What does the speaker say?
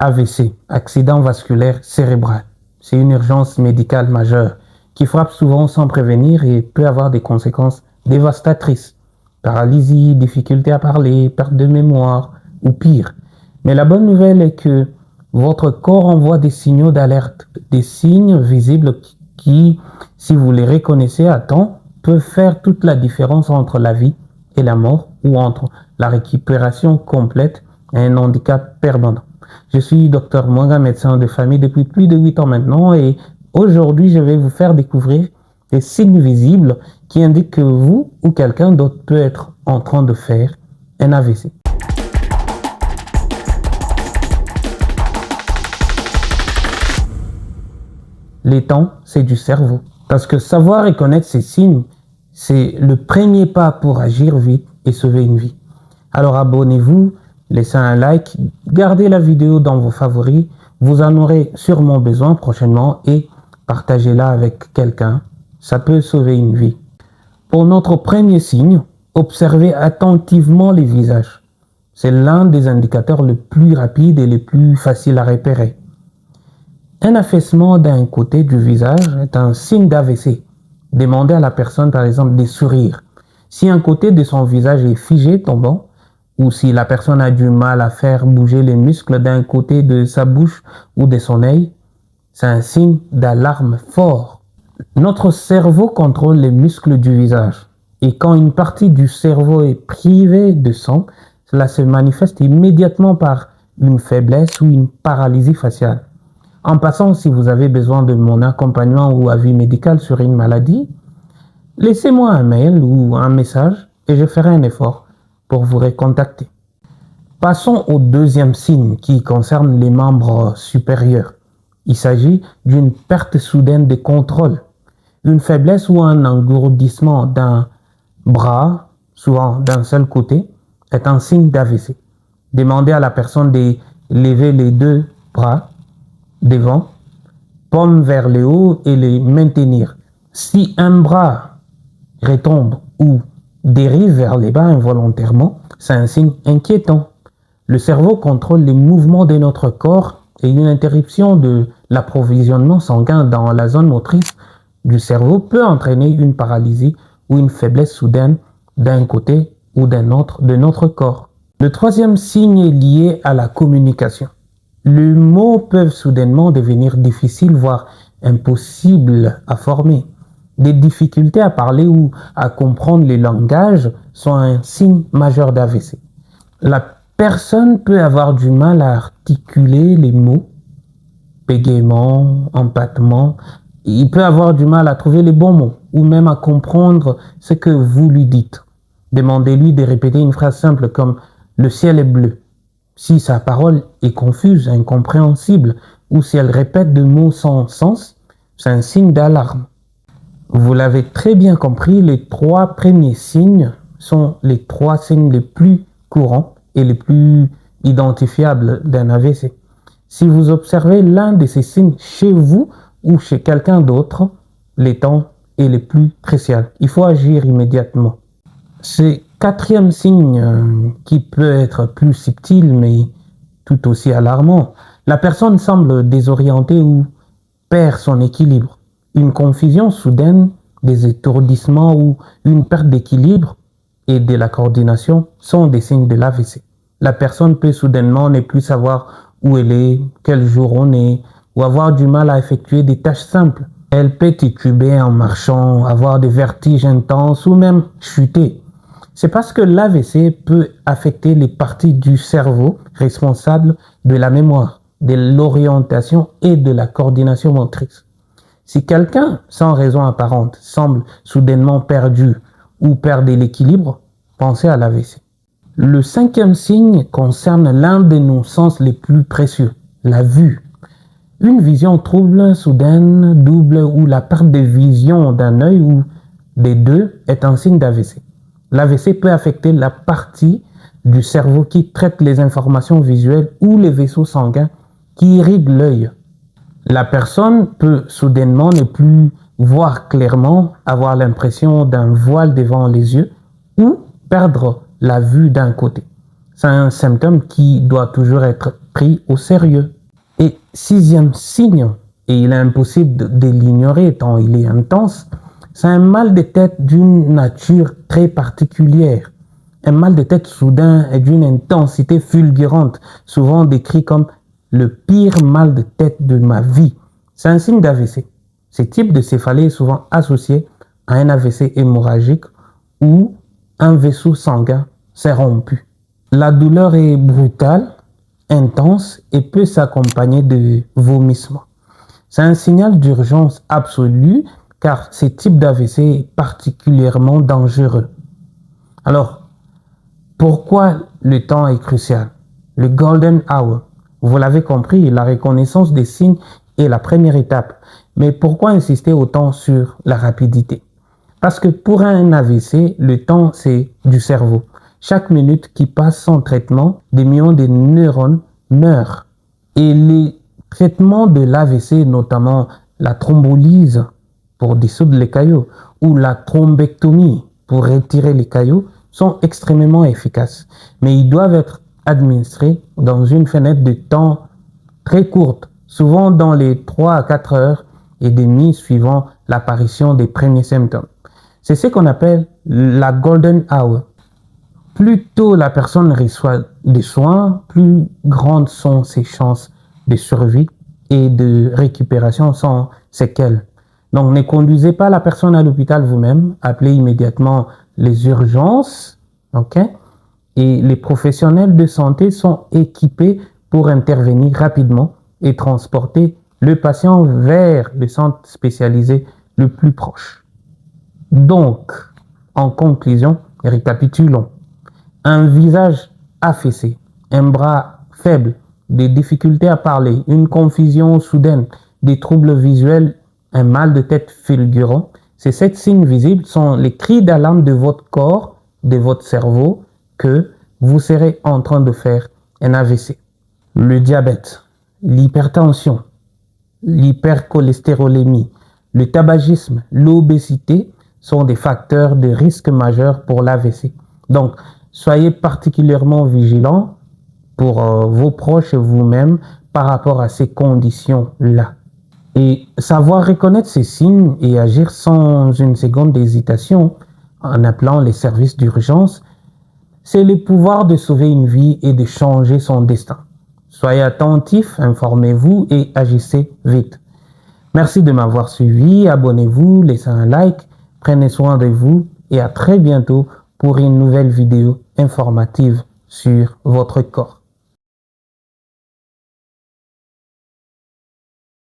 AVC, accident vasculaire cérébral. C'est une urgence médicale majeure qui frappe souvent sans prévenir et peut avoir des conséquences dévastatrices. Paralysie, difficulté à parler, perte de mémoire ou pire. Mais la bonne nouvelle est que votre corps envoie des signaux d'alerte, des signes visibles qui, si vous les reconnaissez à temps, peuvent faire toute la différence entre la vie et la mort ou entre la récupération complète et un handicap permanent. Je suis Dr Mwanga, médecin de famille depuis plus de 8 ans maintenant et aujourd'hui je vais vous faire découvrir des signes visibles qui indiquent que vous ou quelqu'un d'autre peut être en train de faire un AVC. Les temps, c'est du cerveau. Parce que savoir et connaître ces signes, c'est le premier pas pour agir vite et sauver une vie. Alors abonnez-vous, laissez un like, gardez la vidéo dans vos favoris, vous en aurez sûrement besoin prochainement et partagez-la avec quelqu'un, ça peut sauver une vie. Pour notre premier signe, observez attentivement les visages. C'est l'un des indicateurs les plus rapides et les plus faciles à repérer. Un affaissement d'un côté du visage est un signe d'AVC. Demandez à la personne par exemple de sourire. Si un côté de son visage est figé, tombant, ou si la personne a du mal à faire bouger les muscles d'un côté de sa bouche ou de son œil, c'est un signe d'alarme fort. Notre cerveau contrôle les muscles du visage. Et quand une partie du cerveau est privée de sang, cela se manifeste immédiatement par une faiblesse ou une paralysie faciale. En passant, si vous avez besoin de mon accompagnement ou avis médical sur une maladie, laissez-moi un mail ou un message et je ferai un effort pour vous recontacter. Passons au deuxième signe qui concerne les membres supérieurs. Il s'agit d'une perte soudaine de contrôle, une faiblesse ou un engourdissement d'un bras, souvent d'un seul côté, est un signe d'AVC. Demandez à la personne de lever les deux bras devant, paume vers le haut et les maintenir. Si un bras retombe ou dérive vers les bas involontairement, c'est un signe inquiétant. Le cerveau contrôle les mouvements de notre corps et une interruption de l'approvisionnement sanguin dans la zone motrice du cerveau peut entraîner une paralysie ou une faiblesse soudaine d'un côté ou d'un autre de notre corps. Le troisième signe est lié à la communication. Les mots peuvent soudainement devenir difficiles, voire impossibles à former. Des difficultés à parler ou à comprendre les langages sont un signe majeur d'AVC. La personne peut avoir du mal à articuler les mots, bégaiement, empattement. Il peut avoir du mal à trouver les bons mots ou même à comprendre ce que vous lui dites. Demandez-lui de répéter une phrase simple comme « le ciel est bleu ». Si sa parole est confuse, incompréhensible, ou si elle répète des mots sans sens, c'est un signe d'alarme. Vous l'avez très bien compris, les 3 premiers signes sont les 3 signes les plus courants et les plus identifiables d'un AVC. Si vous observez l'un de ces signes chez vous ou chez quelqu'un d'autre, le temps est le plus crucial. Il faut agir immédiatement. C'est 4e signe qui peut être plus subtil mais tout aussi alarmant. La personne semble désorientée ou perd son équilibre. Une confusion soudaine, des étourdissements ou une perte d'équilibre et de la coordination sont des signes de l'AVC. La personne peut soudainement ne plus savoir où elle est, quel jour on est, ou avoir du mal à effectuer des tâches simples. Elle peut tituber en marchant, avoir des vertiges intenses ou même chuter. C'est parce que l'AVC peut affecter les parties du cerveau responsables de la mémoire, de l'orientation et de la coordination motrice. Si quelqu'un, sans raison apparente, semble soudainement perdu ou perdre l'équilibre, pensez à l'AVC. Le 5e signe concerne l'un de nos sens les plus précieux, la vue. Une vision trouble, soudaine, double ou la perte de vision d'un œil ou des deux est un signe d'AVC. L'AVC peut affecter la partie du cerveau qui traite les informations visuelles ou les vaisseaux sanguins qui irriguent l'œil. La personne peut soudainement ne plus voir clairement, avoir l'impression d'un voile devant les yeux ou perdre la vue d'un côté. c'est un symptôme qui doit toujours être pris au sérieux. Et sixième signe, et il est impossible de l'ignorer tant il est intense, c'est un mal de tête d'une nature très particulière. Un mal de tête soudain et d'une intensité fulgurante, souvent décrit comme le pire mal de tête de ma vie. C'est un signe d'AVC. Ce type de céphalée est souvent associé à un AVC hémorragique où un vaisseau sanguin s'est rompu. La douleur est brutale, intense et peut s'accompagner de vomissements. C'est un signal d'urgence absolue car ce type d'AVC est particulièrement dangereux. Alors, pourquoi le temps est crucial? Le golden hour. Vous l'avez compris, la reconnaissance des signes est la première étape. Mais pourquoi insister autant sur la rapidité? Parce que pour un AVC, le temps, c'est du cerveau. Chaque minute qui passe sans traitement, des millions de neurones meurent. Et les traitements de l'AVC, notamment la thrombolyse pour dissoudre les caillots ou la thrombectomie pour retirer les caillots, sont extrêmement efficaces. Mais ils doivent être administrés dans une fenêtre de temps très courte, souvent dans les 3 à 4 heures et demie suivant l'apparition des premiers symptômes. C'est ce qu'on appelle la golden hour. Plus tôt la personne reçoit des soins, plus grandes sont ses chances de survie et de récupération sans séquelles. Donc ne conduisez pas la personne à l'hôpital vous-même, appelez immédiatement les urgences, ok? Et les professionnels de santé sont équipés pour intervenir rapidement et transporter le patient vers le centre spécialisé le plus proche. Donc, en conclusion, récapitulons. Un visage affaissé, un bras faible, des difficultés à parler, une confusion soudaine, des troubles visuels, un mal de tête fulgurant. Ces 7 signes visibles sont les cris d'alarme de votre corps, de votre cerveau, que vous serez en train de faire un AVC. Le diabète, l'hypertension, l'hypercholestérolémie, le tabagisme, l'obésité sont des facteurs de risque majeurs pour l'AVC. Donc, soyez particulièrement vigilants pour vos proches et vous-même par rapport à ces conditions-là. Et savoir reconnaître ces signes et agir sans une seconde d'hésitation en appelant les services d'urgence, c'est le pouvoir de sauver une vie et de changer son destin. Soyez attentifs, informez-vous et agissez vite. Merci de m'avoir suivi, abonnez-vous, laissez un like, prenez soin de vous et à très bientôt pour une nouvelle vidéo informative sur votre corps.